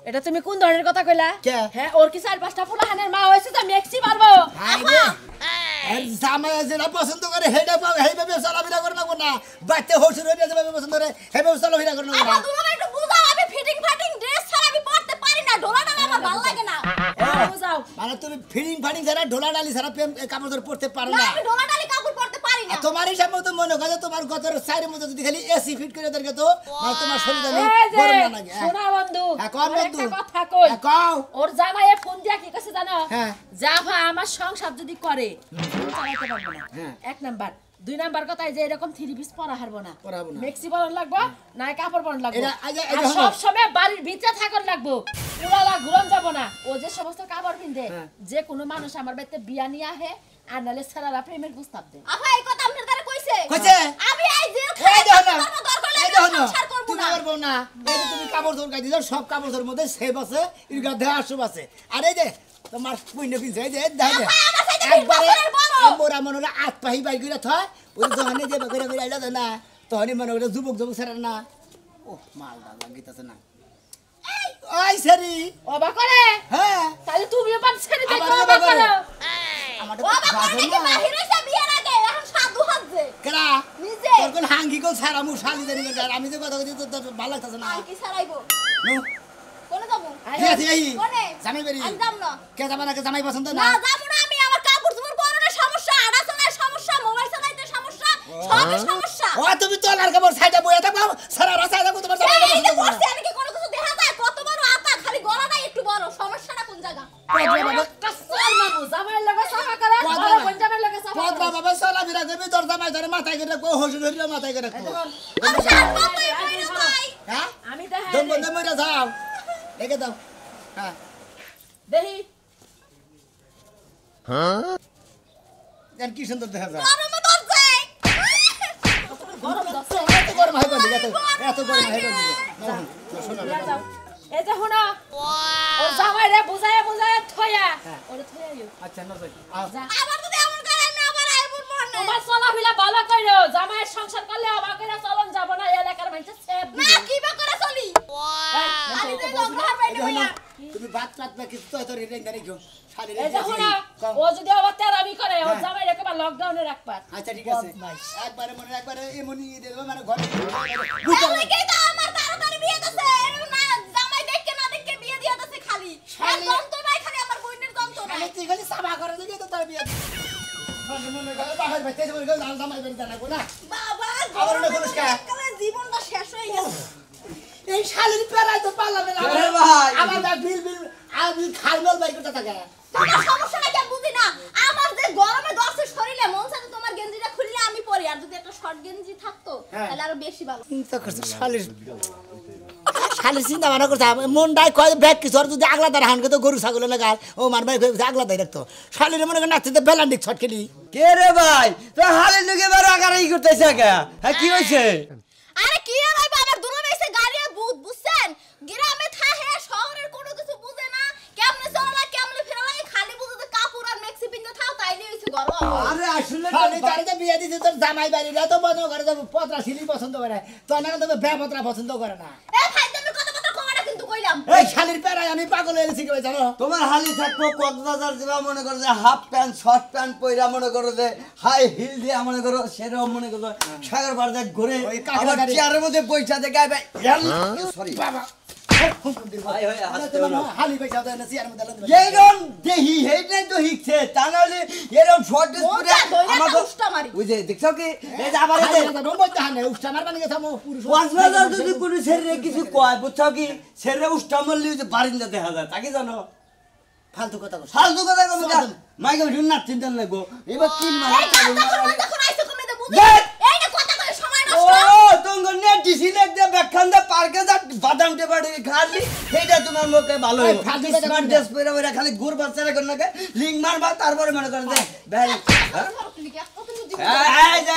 এটা তুমি কোন ধরনের কথা কইলা হ্যাঁ ওর কি 4-5টা ফুলাহানের মা হইছে যে মেক্সি পারবো আর জামাই যেটা পছন্দ করে হেডা পাও হেইভাবে চলাফেরা করে লাগবো না বাচ্চা হসুর হইলে যেভাবে পছন্দ করে হেইভাবে চলাফেরা করে লাগবো না তুমি একটু বুঝাও আমি ফিটিং ফাটিং ড্রেস ছাড়া আমি পরতে পারি না ঢোলাটা আমার ভালো লাগে না বুঝাও মানে তুমি ফিটিং ফাটিং ছাড়া ঢোলা ডালি ছাড়া কাপড় ধরে পড়তে পারো না না আমি ঢোলা ডালি কাপড় পরতে পারি না তোমার হিসাব মতো মনে করে তোমার গতর সাইডের মতো যদি খালি এসি ফিট করে দেরকে তো মানে তোমার শরীর আমি গরম না লাগে শোনা বন্ধু কোন বন্ধু একটা কথা কই কও ওর জামাইয়ে ফোন দিয়া কি কইছে জানো হ্যাঁ জাভা আমার সংসার যদি করে চালাতে পারবো না এক নাম্বার 2 নাম্বার কথা যে এরকম 3 পিস পরা হারবো না মেক্সি পরন লাগবো না কাপড় পরন লাগবো আর সব সময় বাড়ির ভিতরে থাকন লাগবো পুরালা ঘুরন যাব না ও যে সমস্ত কাপড় পিনদে যে কোনো মানুষ আমার বাড়িতে বিয়া নিয়ে আহে আর নালে সারারা প্রেমের প্রস্তাব দে আপা এই কথা আপনার দ্বারা কইছে আমি এই যে এই দেখো না এই দেখো না তুমি পারবো না এই তুমি কাপড় ধর গাই দিছো সব কাপড় ধর মধ্যে সেভ আছে ইগা দেওয়া সব আছে আর এই যে তোমার পুইনে পিনছে এই যে দেখো একবারে মোরা মনে হলো আত পাহি বাই করে থয় ওই দোকানে যে করে করে আইলা না তহনি মনে হলো যুবক যুবক ছাড়া না ও মাল দাল লাগিতেছে না ওই সারি অবাক করে হ্যাঁ তাহলে তুমিও পান সারি দেখো অবাক করো আমাদের অবাক করে কি বাহির হইছে বিয়ের আগে এখন সাধু হচ্ছে কেডা নিজে তোর কোন হাঙ্গি কোন সারা মু শালি জানি না আমি যে কথা কইছি তোর ভালো লাগতেছে না কি ছাড়াইবো নো কোনে যাবো কোনে জামাই বাড়ি আমি যাব না কে যাবা না কে জামাই পছন্দ না যাব না আমি আমার কাপড় চোপড় পরনে সমস্যা আড়া চলায় সমস্যা মোবাইল চালাইতে সমস্যা সবই সমস্যা ও তুমি তো লার কাপড় সাইডে বইয়া থাকবা সারা রাস্তায় থাকো তোমার জামাই পছন্দ করে না আমি কি কোনো কিছু দেখা যায় কত বড় আতা খালি গলাটাই একটু বড় সমস্যাটা কোন জায়গা কাসল মামু জামাই লাগা সাফা করা বড় কোন জামাই লাগা সাফা করা পদ্মা বাবা সালা বিরা করবি তোর জামাই ধরে মাথায় করে কো হসুর হইলো মাথায় করে কো আমি সাত বাবাই কইরা ভাই হ্যাঁ আমি দেখাই দম বন্ধ মইরা যাও দেখে দাও হ্যাঁ দেহি হ্যাঁ জান কি সুন্দর দেখা যায় গরমে ধরছে গরম দছে এত গরম হয় কোন দিকে এত গরম হয় কোন দিকে শোনো এই যে হুনো ও জামাই রে বুঝায় বুঝায় থয়া ওরে থয়াইও আচ্ছা না যাই আবার যদি এমন করে না আবার আইবো মনে তোমার চলাফেরা ভালো কইরো জামাইয়ের সংসার করলে অবাক করে চলন যাব না এলাকার মানুষ সেব না কি বা করে চলি আমি তো ঘর বাইরে হইয়া তুমি বাত রাত না কিছু তো তোর রেঙ্গা রেখো শালি এই যে হুনো ও যদি আবার তেরামি করে ও জামাই রে কবা লকডাউনে রাখবা আচ্ছা ঠিক আছে একবারে মনে একবারে এমনি দেব মানে ঘরে বুঝাও কি তো আমার তাড়াতাড়ি বিয়ে দিছে না জামাই দেখকে না দেখকে বিয়ে দিয়া দিছে খালি একদম তো নাই খালি আমার বোনের দন্ত নাই তুই খালি সাবা করে দিবি তো তোর বিয়ে মনে করে বাহির বাইতে যাবো লাল জামাই বের জানা না বাবা আবার না বলিস কা জীবনটা শেষ হয়ে গেছে এই শালির পেরাই তো পারলাম না আরে ভাই আমার বিল আমি খালমল বাই করতে থাকে তোমার সমস্যাটা কি বুঝি না আমার যে গরমে দশে শরীরে মন চায় তোমার গেঞ্জিটা খুললে আমি পরি আর যদি একটা শর্ট গেঞ্জি থাকতো তাহলে আরো বেশি ভালো চিন্তা করছিস শালির চিন্তা ভাবনা করছে মনটাই কয় ব্যাগ কিছু আর যদি আগলা তার হানকে তো গরু ছাগলে লাগাল ও মার ভাই আগলা তাই রাখতো শালির মনে করে নাচতে বেলান্ডিক ছট খেলি কে রে ভাই তো হালে লুকে বার আগারাই করতেছে কে হ্যাঁ কি হইছে আরে কি আর ভাই বাবার দুনো মেসে গাড়ি বুঝ বুঝছেন গ্রামে থাহে শহরের কোনো কিছু বুঝে না কেমনে চলা কেমনে ফেরালা খালি বুঝতে কাপড় আর মেক্সি পিনতে থাও তাইলে হইছে গরম আরে আসলে শালি তারিতে বিয়ে দিছে তোর জামাই বাড়িরা তো বন্ধ করে দেবো পত্রা শিলি পছন্দ করে তো না তো বেপত্রা পছন্দ করে না এ ভাই তুমি কত কথা কমাটা কিন্তু কইলাম এই শালির পেরাই আমি পাগল হয়ে গেছি কি জানো তোমার হালি থাকবো কক্সবাজার যাবা মনে করো যে হাফ প্যান্ট শর্ট প্যান্ট পয়রা মনে করো যে হাই হিল দিয়ে মনে করো সেরকম মনে করো সাগর বাজার ঘুরে আবার চেয়ারের মধ্যে বইসা দেখায় ভাই সরি বাবা ভাই ভাই হাসতে না হালি পয়সা দেয় না চেয়ার মধ্যে লন্ডন এরম দেহি হেইটাই তো হিকছে তা নাহলে এরম শর্ট ড্রেস পরে আমাকে উষ্টা মারি ওই যে দেখছো কি এই যে আবার এই রোমতে হানে উষ্টা মারবা নিয়ে থামো পুরুষ কক্সবাজার যদি কোনো ছেলে কিছু কয় বুঝছো কি ছেলে উষ্টা মারলে ওই যে বারিন্দা দেখা যায় তাকে জানো ফালতু কথা কস ফালতু কথা কম মাইকে ভিডিও না চিন্তা লাগবো এবার কি মারা যখন আইছো কমে দে বুঝি দেখ! এই না কথা কই সময় ও নষ্ট তোঙ্গ নে ডিসি লেক দে ব্যাখ্যান দে পার্কে যা বাদাম টে বাড়ি খালি এইটা তোমার মুখে ভালো ওই ফালতু কথা স্মার্ট বলবে। ড্রেস পরে ওরা খালি ঘুর বাচ্চারা কোন নাকি লিঙ্ক মারবা তারপরে মনে করে দে ভাই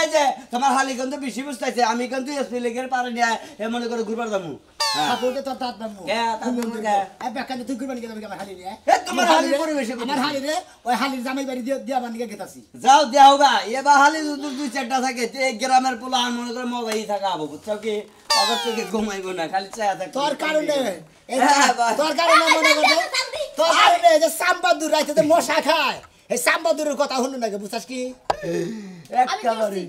এই যে তোমার হালি কিন্তু বেশি বুঝতাইছে আমি কিন্তু এসপি লেগের পারে নিয়ে মনে করে ঘুরবার যামু সাপোর্টে তো তাত নামু কে তাত নামু কে এই বেকানে তুই করবানি কেন আমার হালি রে এ তোমার হালির পরিবেশে আমার হালি রে ওই হালির জামাই বাড়ি দিয়া বানিয়ে গেতাছি যাও দেও গা এবা হালি দুই চারটা থাকে এই গ্রামের পোলা আর মনে করে মোবাইল থাকা আবো বুঝছো কি অগর থেকে ঘুমাইবো না খালি চায়া থাকে তোর কারণে তোর কারণে মনে করে তোর কারণে যে সাম্বাদুর রাইতে যে মশা খায় এই সাম্বাদুরের কথা হলো না বুঝছস কি একেবারে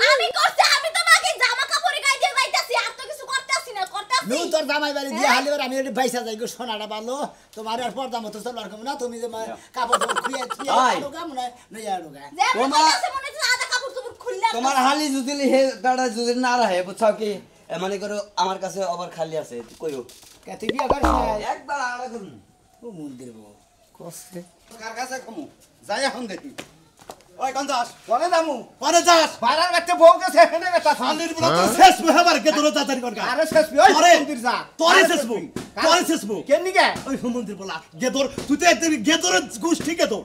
আমি করছি আমি তো মাকে জামা কাপড় গায়ে দিয়ে যাইতাছি আর তো কিছু করতেছি না নু তোর জামাই বাড়ি দিয়া হালি বাড়ি আমি ওই বাইসা যাই গো সোনাটা ভালো তোমার আর পর্দা মতো চলার কম না তুমি যে কাপড় খুইয়া আনো কাম না নই আনো গা তোমার মনে হচ্ছে আধা কাপড় চোপড় খুললা তোমার হালি যদি হে দাদা যদি না রাহে বুঝছো কি মানে করো আমার কাছে আবার খালি আছে কইও কে তুই বিয়া করিস না একবার আড়া করুন ও মন্দির বউ কষ্টে কার কাছে কমু যাই এখন দেখি ওই কোন যাস পরে দামু পরে যাস পাড়ার একটা বউ গেছে হেনে বেটা খালির বলা তো শেষ মেহাবার কে তোর তাড়াতাড়ি কর আরে শেষ ওই তোরে মন্দির যা তোরে শেষ বউ তোরে শেষ বউ কেন নিগে ওই মন্দির বলা গেদর তুই তো একদম গেদরের গোষ্ঠী গেদর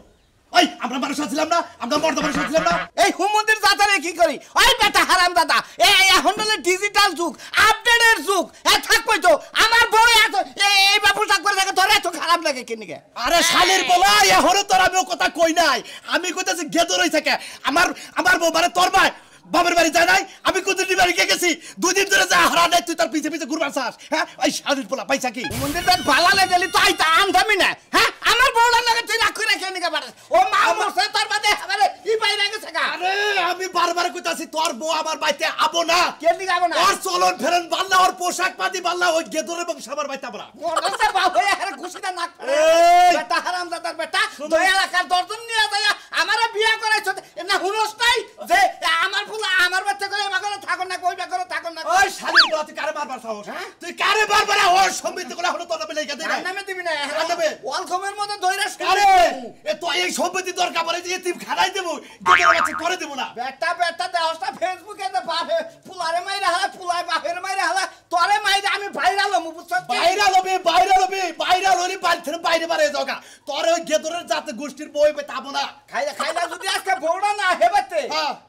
ওই আমরা মানুষ আছিলাম না আমরা মর্দ মানুষ আছিলাম না এই হুমন্দির জাতারে কি করি ওই বেটা হারাম দাদা এই এখন হলো ডিজিটাল যুগ আপডেটের যুগ এ থাকবই তো আমার বউ এত এই বাবু থাক করে থাকে তোর এত খারাপ লাগে কেন নিগে আরে শালির বলা এহরে তোর আমি কথা কই নাই আমি কইতাছি গেদর হই থাকে আমার বউ মানে তোর ভাই বাবার বাড়ি যায় নাই আমি কুদুরি বাড়ি গেছি দুই দিন ধরে যা হারা নাই তুই তার পিছে পিছে ঘুরবার চাস হ্যাঁ ওই শালির বলা পয়সা কি মন্দিরটা ভালালে গেলি তো আইতা আনতামি না হ্যাঁ আমার বউলার লাগে তুই রাখ করে কেন নিগে পারে ও মা মরছে তোর বাদে আমারে ই বাইরে গেছে গা আরে আমি বারবার কইতাছি তোর বউ আমার বাড়িতে আবো না কেন নিগে আবো না ওর চলন ফেরন বাল্লা ওর পোশাক পাতি বাল্লা ওই গেদর এবং সাবার বাড়িতে আবো না মরছে বাবু আরে খুশিটা নাক এই! বেটা হারাম দাদার বেটা দয়া এলাকার দর্জন নিয়ে যায় আমারে বিয়া করাইছ না হুনস নাই যে আমার ফুলা আমার বাচ্চা করে মাগরে থাকুন না কই বেকরে থাকুন না ওই শালির বলা তুই কারে বারবার সাহস হ্যাঁ তুই কারে বারবার ওর সম্পত্তি গুলো হলো তোর নামে লেখা দে না নামে দিবি না আর নামে? ওয়ালকমের মধ্যে দইরা আরে এ তো এই সম্পত্তি দরকার পড়ে যে তুই খাড়াই দেব গেদর বাচ্চা করে দেব না বেটা বেটা দেহসটা ফেসবুকে দে বাপে ফুলারে মাইরা হালা ফুলাই বাপের মাইরা হালা তোরে মাইরা আমি ভাইরাল হমু বুঝছ ভাইরাল হলি বাইরে বাইরে যাওগা তোর ওই গেদরের জাতে গোষ্ঠীর বই তাবো না খাইলা যদি আজকে বউড়া না হেবাতে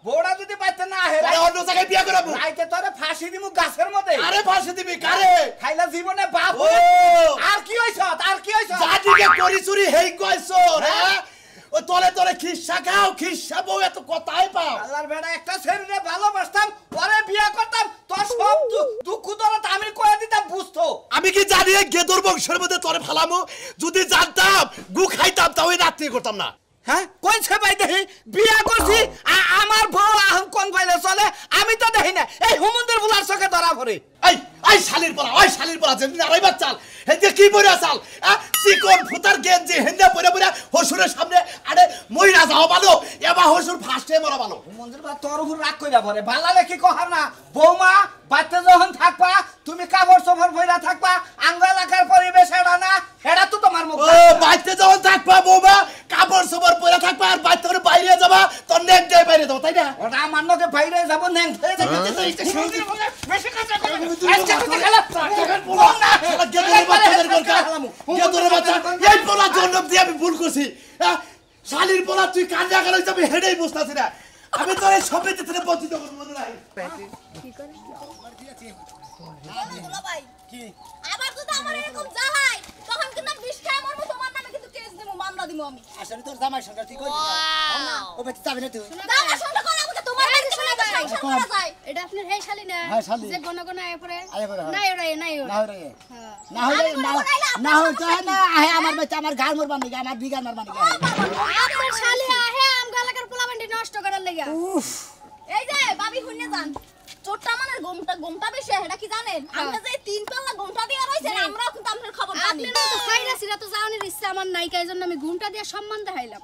বউড়া যদি বাইতে না হে অন্য জায়গায় বিয়া করাবো আইতে তোরে ফাঁসি দিমু গাছের মধ্যে আরে ফাঁসি দিবি কারে খাইলা জীবনে বাপ আর কি হইছ জাতিকে করি চুরি হেই কইছ হ্যাঁ ও তোলে তোরে খিস্সা খাও খিস্সা বউ এত কথাই পাও আল্লাহর বেটা একটা ছেলে ভালোবাসতাম পরে বিয়া করতাম তোর সব দুঃখ দরদ আমি কইয়া দিতাম বুঝতো আমি কি জানি এই গেদর বংশের মধ্যে তোরে ফালামু যদি জানতাম গু খাইতাম তাও এই রাত্রি করতাম না হ্যাঁ কোন ছে ভাই দেখি বিয়া করছি আমার বউ আহম কোন কইলে চলে আমি তো দেখি না এই হুমন্দির বুলার চোখে ধরা পড়ে এই শালির বলা যেদিন আড়াই চাল হেন্দে কি পরে চাল চিকন ফুতার গেঞ্জি হেন্দে পরে পরে হসুরের সামনে আরে মইরা যাও ভালো এবার হসুর ফার্স্টে মরা ভালো মন্দির বা তোর উপর রাগ কইরা পরে ভালালে কি কহার না বৌমা বাচ্চা যখন থাকবা তুমি কাপড় চোপড় পইরা থাকবা আঙ্গ এলাকার পরিবেশ এটা না এটা তো তোমার মুখ ও বাচ্চা যখন থাকবা বৌমা কাপড় চোপড় পইরা থাকবা আর বাচ্চা করে বাইরে যাবা তোর নেক যায় বাইরে যাও তাই না ওটা আমার নকে বাইরে যাব নেক হয়ে যাবে বেশি কথা করে আমি ভুল করছি শালির বলা তুই কান্না গেল যাবে হেডেই বুঝতেছি না আমি তোর এই সবেতে থেকে বঞ্চিত করবো মনে নাই ভাই কি আবার যদি আমার এরকম জ্বালাই তখন কিন্তু বিষ্টা আমার মতো তোমার নামে কিন্তু কেস দেব মামলা দিব আমি আসলে তোর জামাই সঙ্গে তুই কই না ও বেটা যাবে না তুই দাদা শুনতে করা আমাকে তোমার কাছে শোনা যায় সংসার করা যায় এটা আপনার হেই শালি না হ্যাঁ শালি যে গণ গণ আয় পরে আয় পরে নাই ওরে না হলে না হইতো না আহে আমার বাচ্চা আমার গাল মরবার নাকি আমার বিগার মারবার নাকি আপনার শালি আহে আম গালাকার পোলাবান্ডি নষ্ট করার লাগা উফ এই যে ভাবি শুনে যান চোটটা মানে গোমটা বেশি এটা কি জানেন আমরা যে তিন পাল্লা গোমটা দিয়ে রইছেন আমরাও কিন্তু আপনার খবর জানি আপনার তো খাইরা সিরা তো যাওনের ইচ্ছা আমার নাই কাই জন্য আমি ঘুমটা দিয়ে সম্মান দেখাইলাম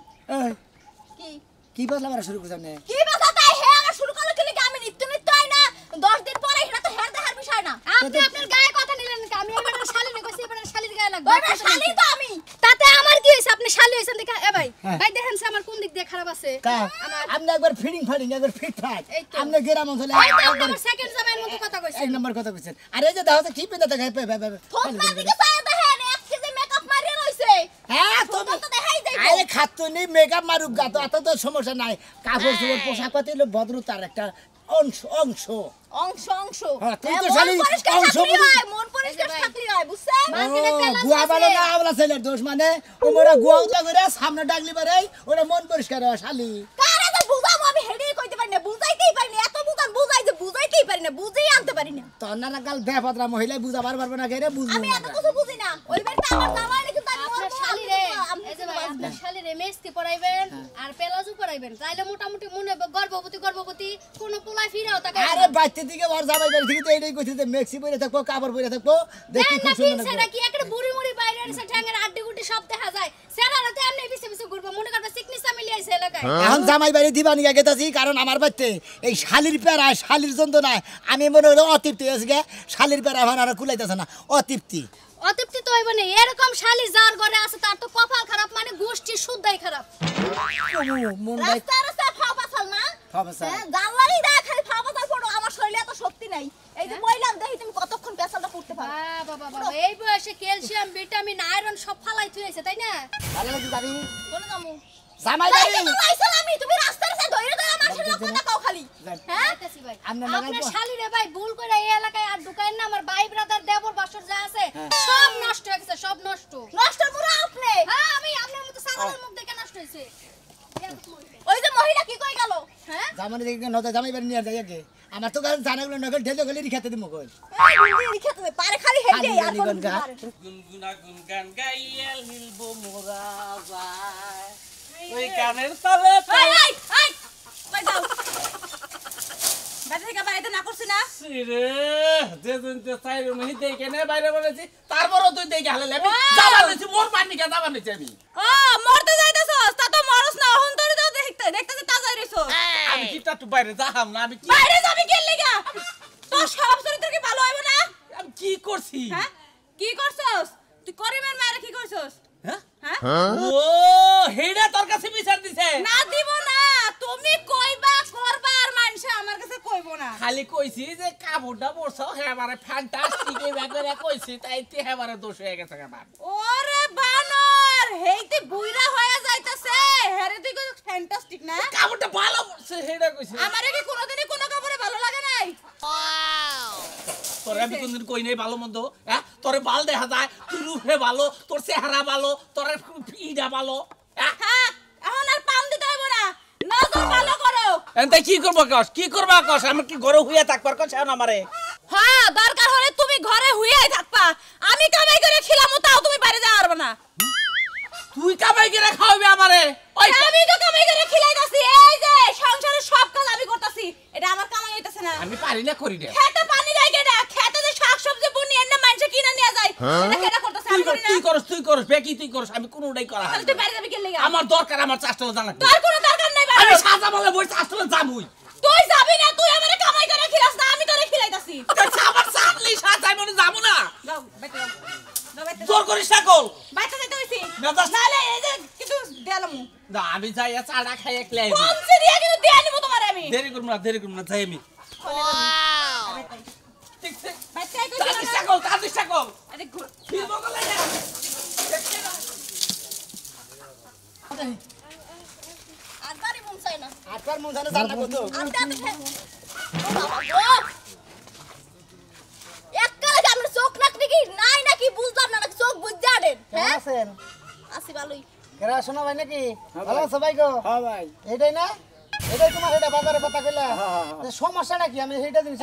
কি কি বললা মারা শুরু করছ না কি কথা তাই হে আমার শুরু করলে কি আমি নিত্য আই না 10 দিন পরে এটা তো হের দেখার বিষয় না আপনি আপনার গায়ে কথা নিলেন কি আমি এবারে শালি না কইছি এবারে শালির গায়ে লাগবে ওই শালি তো আমি তাতে আমার কি হইছে আপনি শালি হইছেন দেখা এ ভাই ভাই দেখেন সে আমার কোন দিক দিয়ে খারাপ আছে আপনি একবার ফিডিং একবার ফিট ফাট আপনি গ্রাম অঞ্চলে একবার সেকেন্ড জামাইয়ের মতো কথা কইছেন এক নম্বর কথা কইছেন আরে যে দাও কি পেন্দা দেখা ফোনটা দিকে চায় দেখেন এক কেজি মেকআপ মারিয়ে রইছে হ্যাঁ তো দেখাই যাইবো আরে খাতুনি মেকআপ মারুক গা তো এত তো সমস্যা নাই কাপড় চোপড় পোশাক পাতি হলো ভদ্রতার একটা অংশ অংশ অংশ অংশ হ্যাঁ, তুই তো মন শালি পরিষ্কার অংশ থাকলি বুঝি। হয়, মন পরিষ্কার থাকলি হয়, বুঝছেন? গুয়া ভালো না আমরা ছেলের দোষ মানে ওরা গুয়া উতলা করে সামনে ডাকলি পারে ওরা মন পরিষ্কার হয় শালি কারে তো বুঝাবো আমি হেডেই কইতে পারি না, বুঝাইতেই পারি না, এত বুঝান বুঝাই যে বুঝাইতেই পারি না, বুঝেই আনতে পারি না। তোর না কাল বেপত্রা মহিলা বুঝাবার পারবে না কে রে বুঝবো আমি না এত কিছু বুঝি না, ওই বেটা আমার জামাই নাকি তাই আপনার শালিরে এই যে ভাই আপনার শালিরে মেসকে পড়াইবেন আর পেলাজু পড়াইবেন তাইলে মোটামুটি মনে হবে গর্ভবতী কোনো পোলাই ফিরাও তাকে আরে বাইতে দিকে ওর জামাই বাড়ি থেকে তো এইটাই কইছে যে মেক্সি পরে থাকবো কাপড় পরে থাকবো দেখি দেন খুব না সুন্দর সেটা কি একটা বুড়ি মুড়ি বাইরে এসে ঠ্যাঙ্গের আড্ডি গুটি সব দেখা যায় সেরাতে এমনি পিছে পিছে ঘুরবে মনে করবে সিকনিসা মিলি আইছে এলাকায় এখন জামাই বাড়ি দিবানি গেতাছি কারণ আমার বাড়িতে এই শালির পেরায় শালির যন্ত্রণায় আমি মনে হলো অতৃপ্তি হয়েছে গে শালির পেরা এখন আর কুলাইতেছে না অতৃপ্তি অতৃপ্তি তো হইব না এরকম শালি যার ঘরে আছে তার তো কপাল খারাপ মানে গোষ্ঠী শুদ্ধাই খারাপ মন ভাই রাস্তা রাস্তা ফাও পাছাল না ফাও পাছাল। হ্যাঁ, জানলারই দা খালি ফাও পাছাল পড়ো, আমার শরীরে এত শক্তি নাই। এই যে বইলাম দেখি তুমি কতক্ষণ পেছালটা পড়তে পারো। বাবা বাবা এই বয়সে ক্যালসিয়াম ভিটামিন আয়রন সব ফালাই থুইছে তাই না ভালো লাগি যাবি বলে যামু জামাই তাই বাড়ি তো লাইছাল আমি, তুমি রাস্তার কাছে ধইরে ধরে আমার সাথে কথা কও খালি। হ্যাঁ আইতাছি ভাই আপনার আপনার লাগাই শালিরে ভাই ভুল করে এই এলাকায় আর ঢুকাইন না আমার ভাই ব্রাদার দেবর বাসর যা আছে সব নষ্ট হয়ে গেছে সব নষ্ট নষ্ট পুরো আপনি। হ্যাঁ আমি আপনার মতো সাগরের মুখ দেখে নষ্ট হইছে ওই যে মহিলা কি কই গেল? হ্যাঁ জামাই দেখি নতা জামাই বাড়ি নিয়ে যাই গে আমার তো কারণ জানাগুলো নকল ঢেলে গেলে রিখাতে দিমু কই এই দিদি খেতে পারে খালি হেডে খালি আর গালি কোনো গনগা। পারে। গুনগুনা গুনগান গাইয়েল হিলবো মোরা যায় ওই কানের তলে এই এই এই কই দাও বাড়ি থেকে বাইরে না করছিস না? রে যে দিন তে চাইর মহি দেখে নে বাইরে বলেছি তারপরও তুই দেখে হালে লেবি যাবার নিছি মোর পানি কে যাবার নিছি আমি ও মরতে যাইতাছস তা তো মরস না হন তোরে তো দেখতে তাজাই রইছস। আমি কিটা তো বাইরে যাহাম না আমি কি বাইরে যাবি কেন লাগা? তোর স্বভাব চরিত্র কি ভালো হইব না? আমি কি করছি হ্যাঁ কি করছস? তুই করিমের মায়ের কি করছস? হ্যাঁ হ্যাঁ ও হেডা তোর কাছে বিচার দিছে না দিব না, তুমি কইবা করবা আর মানুষ আমার কাছে কইব না। খালি কইছি যে কাপড়টা পরছো হেবারে ফ্যান্টাস্টিক এই ব্যাপারে কইছি তাই তে হেবারে দোষ হয়ে গেছে আমার ওরে বানর হেইতে বুইরা হয়ে যাইতাছে হেরে তুই কই ফ্যান্টাস্টিক না? কাপড়টা ভালো পরছে হেডা কইছে আমারে কি কোনোদিনই কোনো কাপড়ে ভালো লাগে নাই? তোরে আমি কোনদিন কই নাই ভালো মন্দ হ্যাঁ তোরে বাল দেখা যায় তুই রূপে ভালো তোর চেহারা ভালো তোর ইডা ভালো হ্যাঁ হ্যাঁ এখন আর পাম দিতে হইব না, নজর ভালো করো। এনতে কি করবো কস কি করবা কস আমি কি ঘরে হুইয়া থাকবার কস এখন আমারে হ্যাঁ দরকার হলে তুমি ঘরে হুইয়াই থাকবা, আমি কামাই করে খিলামু তাও তুমি বাইরে যাওয়া পারবে না। তুই কামাই করে খাওয়াবি আমারে ওই আমি তো কামাই করে খিলাইতাছি, এই যে সংসারের সব কাজ আমি করতাছি, এটা আমার কামাই হইতাছে না। আমি পারি না করি না খেতে পানি দেয় কেডা? খেতে যে শাকসবজি বুনি এনে মানুষে কিনে নিয়ে যায়, এটা কেডা করতাছে? আমি করি না। তুই করস বেকি তুই করস আমি কোনোটাই করা হয় তাহলে তুই বাইরে যাবি কেন লাগা? আমার দরকার আমার চাষটা জানা তোর কোনো দরকার নাই আমি বাইরে। সাজা বলে বই চাষটা যাবই তুই যাবি না, তুই আমারে কামাই করে খিলাস না, আমি তোরে খিলাইতাছি। আমার সামলি সাজাই মনে যাবো না যাও বাইতে যাও, যাও বাইতে যাও। জোর করিস না কল বাইতে যাইতে হইছি মেজাজ নালে এই যে কিন্তু দেলামু না আমি যাই চাড়া খাই একলাই পৌঁছে দিয়া কিন্তু দিয়ে নিব তোমারে আমি। দেরি করব না যাই আমি ঠিক ঠিক বাইতে যাই কইছি না? তাদিস কল আরে ঘুর। কি বগলে না আরবারই মন চায় না। আটবার মন জানে জানা কত আনতে আনতে খাই। ও বাবা গো। এককালে আমরা চোখ নাকি নাই নাকি বুঝলাম না, নাকি চোখ বুঝ জানেন? হ্যাঁ আছেন আসি ভালোই। কেরা শোনা ভাই নাকি ভালো আছো ভাই গো হ্যাঁ ভাই এটাই না এটাই তোমার এটা বাজারে কথা কইলা সমস্যাটা কি আমি সেইটা জিনিস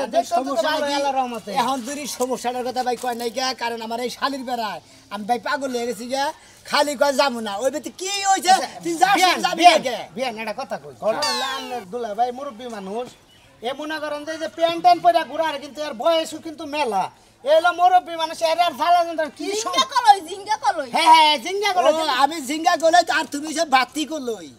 এখন দুরি সমস্যাটার কথা ভাই কয় নাই গা কারণ আমার এই শালির বেড়ায় আমি ভাই পাগল হয়ে গেছি গা খালি কয় যাবো না ওই ব্যক্তি কি হয়েছে তুই যাবি বিয়ান এটা কথা কই আপনার দুলা ভাই মুরব্বী মানুষ এ মনে করেন যে প্যান্ট ট্যান্ট পরে ঘুরার কিন্তু এর বয়সও কিন্তু মেলা এলো মুরব্বী মানুষ এর আর ঝালা যন্ত্রণা কি জিঙ্গা কলই। হ্যাঁ হ্যাঁ জিঙ্গা করে আমি জিঙ্গা গলে আর তুমি সব বাতি করলই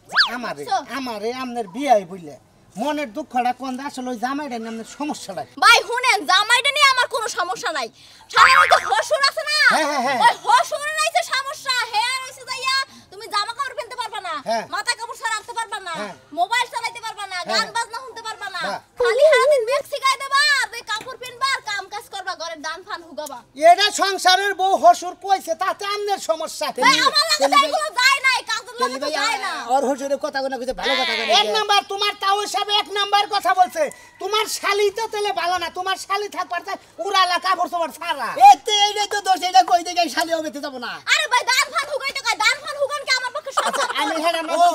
আমারে আপনার বিয়াই বললে মনের দুঃখটা কোন আসলে ওই জামাইটা আপনার সমস্যাটা ভাই শুনেন, জামাইটা নিয়ে আমার কোনো সমস্যা নাই। সাধারণত হসুর আছে না, হ্যাঁ। ওই হসুরের নাইছে সমস্যা। হ্যাঁ রইছে যাইয়া তুমি জামা কাপড় পরতে পারবা না, হ্যাঁ। মাথা কাপড় ছাড়া রাখতে পারবা না, হ্যাঁ। মোবাইল চালাইতে পারবা না, গান বাজনা শুনতে পারবা না, হ্যাঁ। খালি সারাদিন মেক্সি গায়ে দেবা আর ওই কাপড় পিনবা আর কাম কাজ করবা, ঘরের দান ফান হুগাবা। এটা সংসারের বউ হসুর শ্বশুর কইছে তাতে আমনের সমস্যা ভাই আমার লাগে তো এগুলো যায় না কাজের লাগে তো যায় না ওর হুজুরে কথা কোনা কইছে ভালো কথা কোনা এক নাম্বার তোমার তাও হিসাবে এক নাম্বার কথা বলছে তোমার শালি তো তেলে ভালো না তোমার শালি থাকবার চাই উড়ালা কাপড় তোমার সারা এতে এইটাই তো দোষ এটা কই দেখে শালি হবে তো যাব না আরে ভাই দান ফান হুগাইতে কয় দান ফান হুগান কি আমার পক্ষে সম্ভব আমি হেডা ও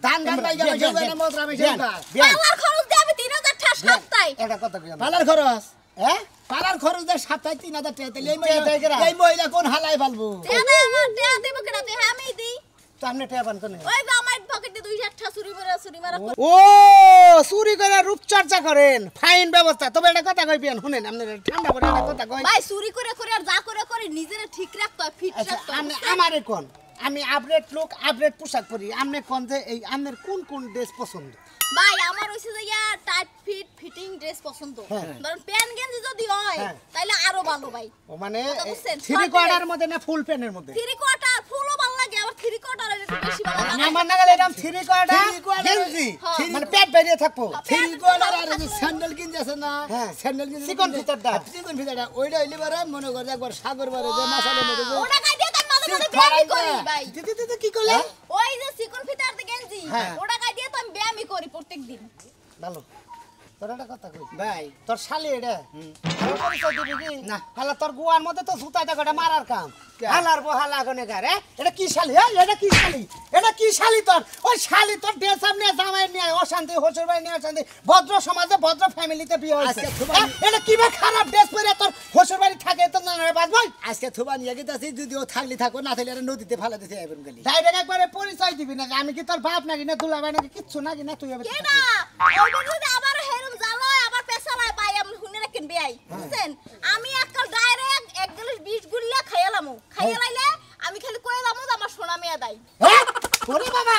দান ভাই গেল না মত আমি সেইবা পালার খরচ দিয়ে আমি 3000 টাকা সপ্তাহে এটা কথা কই পালার খরচ হ্যাঁ পালার খরচ দে 7-3000 টাকা তাইলে এই মহিলা কোন হালাই ফেলবো টেয়া দেব কেন তুই আমি দেই তো আমনে টেবান কোনে ওই যে আমার পকেটে 200 টাকা চুরি মারা ও চুরি করে রূপচর্চা করেন ফাইন ব্যবস্থা তবে এটা কথা কই পিয়ান শুনেন আপনি ঠান্ডা করে একটা কথা কই ভাই চুরি করে করে আর যা করে করে নিজেরে ঠিক রাখতে হয় ফিট আচ্ছা রাখতে হয় আমি আমারে কোন আমি আপডেট লোক আপডেট পোশাক পরি আপনি কোন যে এই আপনার কোন কোন ড্রেস পছন্দ ভাই আমার হইছে যে ইয়া টাইট ফিটিং ড্রেস পছন্দ ধরুন প্যান্ট গেঞ্জি যদি হয় তাইলে আরো ভালো ভাই ও মানে কথা বুঝছেন? থ্রি কোয়ার্টার মধ্যে না ফুল প্যান্টের মধ্যে থ্রি কোয়ার্টার ফুলও ভালো লাগে আবার থ্রি কোয়ার্টার একটু বেশি ভালো লাগে আমার নাগালে এরকম থ্রি কোয়ার্টার গেঞ্জি মানে পেট বেরিয়ে থাকবো থ্রি কোয়ার্টার আর যে স্যান্ডেল কিনতেছে না হ্যাঁ। স্যান্ডেল কিনতে চিকন ফিতারটা। চিকন ফিতারটা ওইটা হইলে পারে মনে করে একবার সাগর বারে যে মাসালের মধ্যে যে ওটা গাই দিয়ে তার মাঝে মাঝে ঠিক ব্যায়ামই করাই করি না। ভাই দিদি কি করলে ওই যে চিকন ফিতার গেঞ্জি হ্যাঁ। ওটা গাই দিয়ে তো আমি ব্যায়ামই করি প্রত্যেকদিন ভালো তোর একটা কথা কই ভাই তোর শালি এটা আর পরিচয় দিবি কি না হালা তোর গুয়ার মধ্যে তো জুতা টাকাটা মারার কাম হালার বহালা গনে গারে এটা কি শালি এটা কি শালি এটা কি শালি তোর ওই শালি তোর ড্রেস সামনে জামাই নিয়ে অশান্তি হসুর ভাই নিয়ে অশান্তি ভদ্র সমাজে ভদ্র ফ্যামিলিতে বিয়ে হয়েছে এটা কি বা খারাপ ড্রেস পরে তোর হসুর বাড়ি থাকে তো না বাদ ভাই আজকে থুবা নিয়ে গেতাছি যদি ও থাকলি থাকো না থাকলে আর নদীতে ফেলা দিতে আইবেন গলি ডাইরেক্ট একবারে পরিচয় দিবি না যে আমি কি তোর বাপ নাকি না দুলাভাই নাকি কিচ্ছু নাকি না তুই কে না ওই যদি আবার হেরম জালয় আবার পেছালায় পাই আমি হুনে রাখেন বেয়াই বুঝছেন আমি একটা ডাইরেক্ট এক গ্লাস 20 গুল্লা খাইলামু খাইলাইলে আমি খালি কইলামু যে আমার সোনা মেয়া দাই হ্যাঁ ওরে বাবা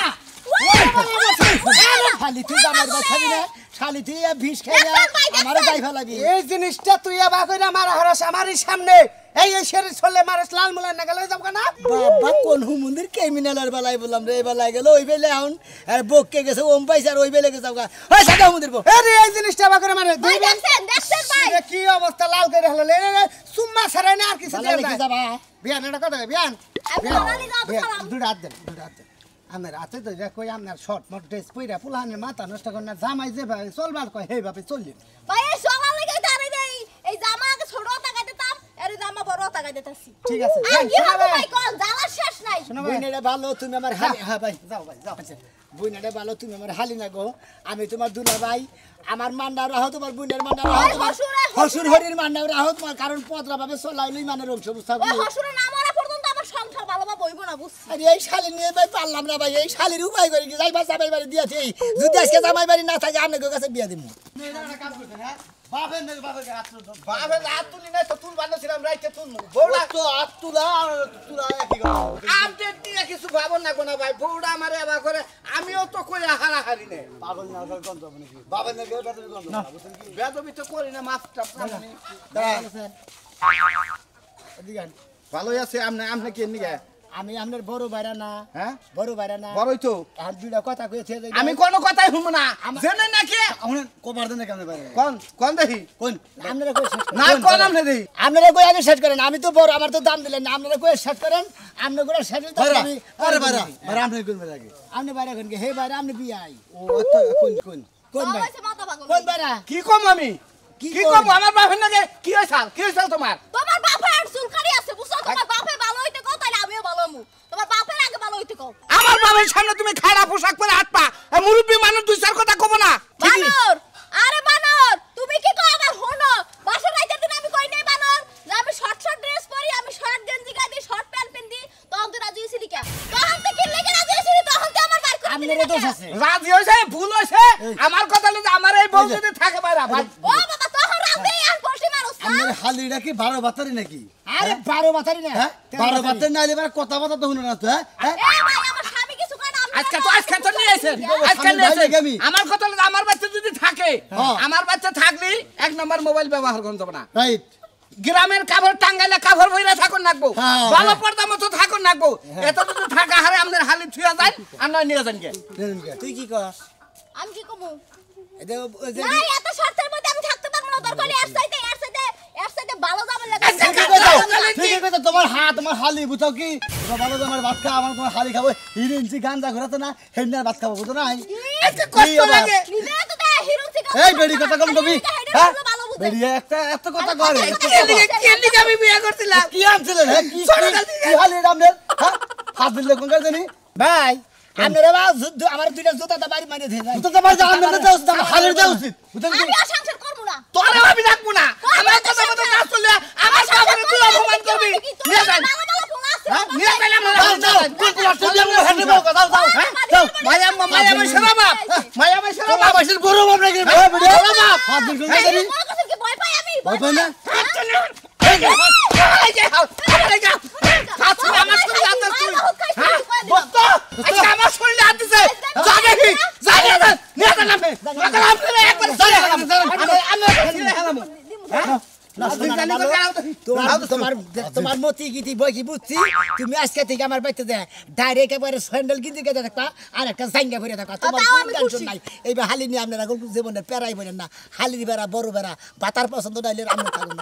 খালি তুই আমার বাছাবি না খালি তুই বিষ খাইয়া আমার গাই ফেলাবি এই জিনিসটা তুই আবার কইরা মারা হরাস আমারই সামনে এই শরীর চললে মারাস লাল মুলা না গেলে যাব না বাবা কোন হুমুন্দির ক্রিমিনালের বেলায় বললাম রে বেলায় গেল ওই বেলে এখন আর বককে গেছে ওম পাইছে আর ওই বেলে গেছে ওই সাদা হুমুন্দির বক আরে এই জিনিসটা আবার করে মারে ভাই দেখছেন ভাই এটা কি অবস্থা লাল করে হলো লে সুম্মা ছাড়াই না আর কিছু ভালো লিখে যাবা বিয়ান এটা কথা বিয়ান আমি বাঙালি না তো সালাম দুটা হাত দেন আমার হাতে তো কই আপনার শর্ট মট ড্রেস পইরা পুলানের মাথা নষ্ট করে না জামাই যে ভাই চলবার কয় হেই ভাবে চললি ভাই এই সোনা লাগা দাঁড়াই দেই এই জামা আগে ছোট টাকা দিতাম এর জামা বড় টাকা দিতাছি ঠিক আছে আর কি হবে ভাই কোন জ্বালা শেষ নাই বুইনেটা ভালো তুমি আমার হালি হ্যাঁ ভাই যাও বুইনেটা ভালো তুমি আমার হালি না গো আমি তোমার দুলা ভাই আমার মান্ডা রাহো তোমার বুইনের মান্ডা রাহো তোমার হসুর হরির মান্ডা রাহো তোমার কারণ পদরা ভাবে চলাইলই মানে রংশ বুঝছো ওই হসুরে না মারা পর্যন্ত আমার সংসার ভালোভাবে হইব না বুঝছি আরে এই শালি নিয়ে ভাই পারলাম না ভাই এই শালির উপায় করে কি যাই জামাই বাড়ি দিয়েছি যদি আজকে জামাই বাড়ি না থাকে আপনাদের কাছে বিয়া দিব বাপের হাত তুলি নাই তো তুল বানাছিলাম রাইতে তুলমু বউড়া তো হাত তুলা একই কথা আপডেট দিয়ে কিছু ভাবো না কোনা ভাই বউড়া আমারে এবার করে আমিও তো কই হারাহারি নে পাগল না কোন যাব নাকি বাবা না গেলে বেতন কোন যাব কি বেদবি তো করি না মাফটা ভালোই আছে আপনি কি নিগে আমি আপনার বড় বাইরা না হ্যাঁ বড় বাইরা না বড়ই তো আর দুইটা কথা কইছে আমি কোনো কথাই শুনবো না জেনে নাকি আমরা কবার দেন কেমনে পারে কোন দেখি কোন আপনারা কই না কোন আপনি দেখি আপনারা কই আগে সেট করেন আমি তো বড় আমার তো দাম দিলেন না আপনারা কই সেট করেন আপনি করে সেট তো বাইরা আমি আরে বাইরা বাইরা আপনি কোন বাইরা আগে আপনি বাইরা কোন হে বাইরা আপনি বিয়াই ও তো কোন কোন কোন বাবা ভাই হইছে মাথা পাগল কোন বাইরা কি কম আমি কি কম আমার বাপের নাকি কি হইছাল তোমার তোমার বাপের আর চুলকানি আছে বুঝছো তোমার বাপে ভালো হইতে কও তাইলে আমিও ভালো হমু তোমার বাপের আগে ভালো হইতে কও আমার বাবার সামনে তুমি খাড়া পোশাক পরে হাত পা মুরব্বী মানুষ দুই চার কথা কব না বানর আরে বানর তুমি কি কও আবার হনো বাসা রাইতে দিন আমি কই নাই বানর যে আমি শর্ট ড্রেস পরি আমি শর্ট গেঞ্জি গাই দিই শর্ট প্যান্ট পিন্দি তখন তো রাজি হইছিলি কে তখন তো কি লাগি রাজি হইছিলি তখন তো আমার বার করে দিলি আপনার দোষ আছে রাজি হইছে ভুল হইছে আমার কথা হলো যে আমার এই বউ যদি থাকে বাইরা ভাই ও বাবা তখন রাজি আর বসে মারুস আপনার হালিটা কি 12 বাতারি নাকি আরে 12 মাথারি না হ্যাঁ 12 বাতারি না হলে এবার কথা কথা তো শুনে না তো হ্যাঁ এ ভাই আমার স্বামী কিছু কয় না আজকে তো নিয়ে এসেন আজকে নিয়ে এসেন আমার কথা হলো আমার বাচ্চা যদি থাকে আমার বাচ্চা থাকলি এক নম্বর মোবাইল ব্যবহার করতে হবে না রাইট গ্রামের কাপড় টাঙ্গাইলে কাপড় বইরা থাকুন নাকবো হ্যাঁ, ভালো পর্দা মতো থাকুন নাকবো এত যদি থাকা হারে আমাদের হালি থুয়া যায় আর নয় নিয়ে যান কে তুই কি কস আমি কি কমু এটা না এত শর্তের মধ্যে আমি থাকতে পারবো না দরকার এর চাইতে এর সাথে ভালো জামা ঠিকই কইছো তোমার তোমার হালি বুঝাও কি তোমার ভালো তোমার ভাত খাওয়া আমার তোমার হালি খাবো হিরিনছি গাঞ্জা ঘোরাতে না হেন্নার ভাত খাবো বুঝো না এত কষ্ট লাগে নিজে তো দে হিরোইন এই বেড়ি কথা কম কবি হ্যাঁ বেড়ি একটা এত কথা করে কে লিগে আমি বিয়ে করছিলাম কি আনছিলেন হ্যাঁ কি হালি রামনের হ্যাঁ ফাঁস দিলে কোন কাজ জানি ভাই আপনারা বা আমার দুইটা জুতা বাড়ি মারিয়ে দেন জুতা বাড়ি আপনারা দাও আমার হালের দাও উচিত বুঝলেন আমি আর সংসার করব না তোরা আমি রাখবো না আমার কথা মতো কাজ চললে আমার বাবারে তুই অপমান করবি নিয়ে যাই নিয়ে যাই আমরা কোন প্লাস্টিক দিয়ে আমরা হেঁটে যাও দাও দাও দাও মায়া মাই সেরা বাপ মায়া মাই সেরা বাপ বাসের বড় বাপ নাকি ভাই বেড়ি বাপ ফাঁস দিল কোন কাজ জানি বড় কথা কি ভয় পাই আমি ভয় পাই না আমার শরীরে হাত দিছে জানে কি জানে না নিয়ে গেলাম তোমার মতি গীতি বইকি বুঝছি তুমি আজকে থেকে আমার বাড়িতে দেয় ডাইরেক্ট একেবারে স্যান্ডেল গিন্দি কেটে থাকবা আর একটা জাঙ্গা ভরে থাকবা তোমার কোনো টেনশন নাই এইবার হালি নিয়ে আপনারা জীবনে পেরাই বলেন না হালি বেড়া বড় বেড়া বাতার পছন্দ নাইলে আমরা থাকুন